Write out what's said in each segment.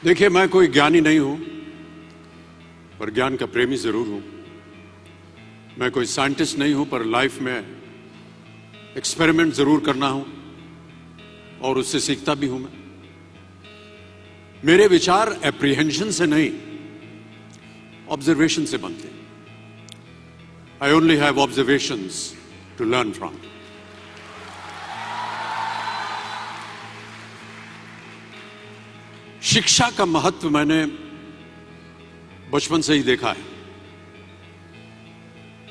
देखिए, मैं कोई ज्ञानी नहीं हूं, पर ज्ञान का प्रेमी जरूर हूं। मैं कोई साइंटिस्ट नहीं हूं, पर लाइफ में एक्सपेरिमेंट जरूर करना हूं और उससे सीखता भी हूं। मेरे विचार एप्रीहेंशन से नहीं, ऑब्जर्वेशन से बनते हैं। I only have observations to learn from. शिक्षा का महत्व मैंने बचपन से ही देखा है।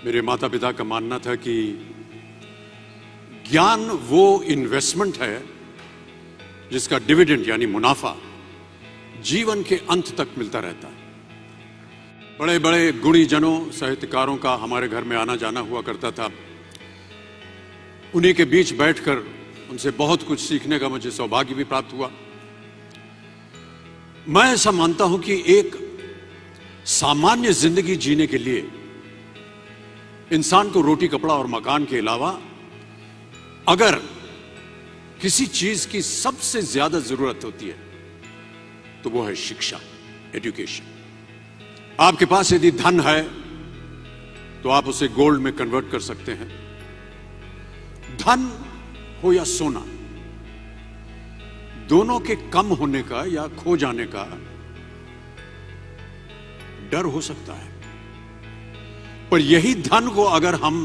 मेरे माता पिता का मानना था कि ज्ञान वो इन्वेस्टमेंट है जिसका डिविडेंड यानी मुनाफा जीवन के अंत तक मिलता रहता है। बड़े बड़े गुणी जनों, साहित्यकारों का हमारे घर में आना जाना हुआ करता था। उन्हीं के बीच बैठकर उनसे बहुत कुछ सीखने का मुझे सौभाग्य भी प्राप्त हुआ। मैं ऐसा मानता हूं कि एक सामान्य जिंदगी जीने के लिए इंसान को रोटी, कपड़ा और मकान के अलावा अगर किसी चीज की सबसे ज्यादा जरूरत होती है तो वो है शिक्षा, एजुकेशन। आपके पास यदि धन है तो आप उसे गोल्ड में कन्वर्ट कर सकते हैं। धन हो या सोना, दोनों के कम होने का या खो जाने का डर हो सकता है, पर यही धन को अगर हम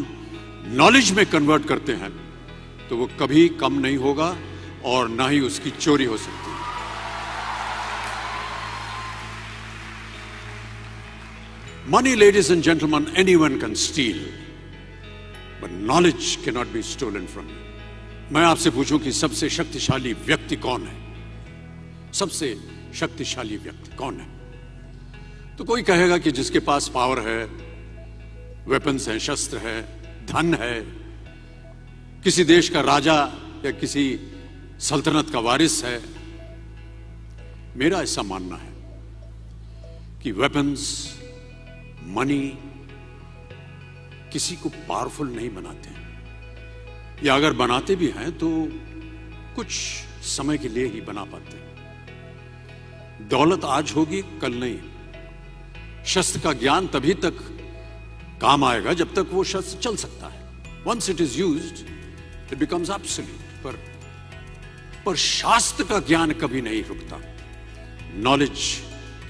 नॉलेज में कन्वर्ट करते हैं तो वो कभी कम नहीं होगा और ना ही उसकी चोरी हो सकती है। Money, ladies and gentlemen, anyone can steal, but knowledge cannot be stolen from you. मैं आपसे पूछूं कि सबसे शक्तिशाली व्यक्ति कौन है? सबसे शक्तिशाली व्यक्ति कौन है? तो कोई कहेगा कि जिसके पास पावर है, वेपन्स हैं, शस्त्र है, धन है, किसी देश का राजा या किसी सल्तनत का वारिस है। मेरा ऐसा मानना है कि वेपन्स, मनी किसी को पावरफुल नहीं बनाते, या अगर बनाते भी हैं तो कुछ समय के लिए ही बना पाते हैं। दौलत आज होगी, कल नहीं। शस्त्र का ज्ञान तभी तक काम आएगा जब तक वो शस्त्र चल सकता है। Once it is used it becomes absolute. पर शास्त्र का ज्ञान कभी नहीं रुकता। Knowledge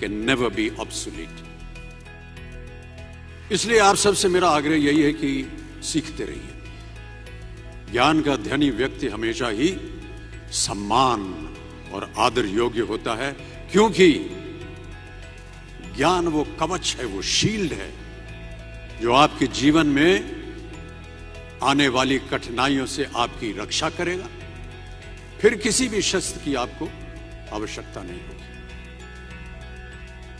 can never be obsolete. इसलिए आप सबसे मेरा आग्रह यही है कि सीखते रहिए। ज्ञान का धनी व्यक्ति हमेशा ही सम्मान और आदर योग्य होता है, क्योंकि ज्ञान वो कवच है, वो शील्ड है जो आपके जीवन में आने वाली कठिनाइयों से आपकी रक्षा करेगा। फिर किसी भी शस्त्र की आपको आवश्यकता नहीं होगी।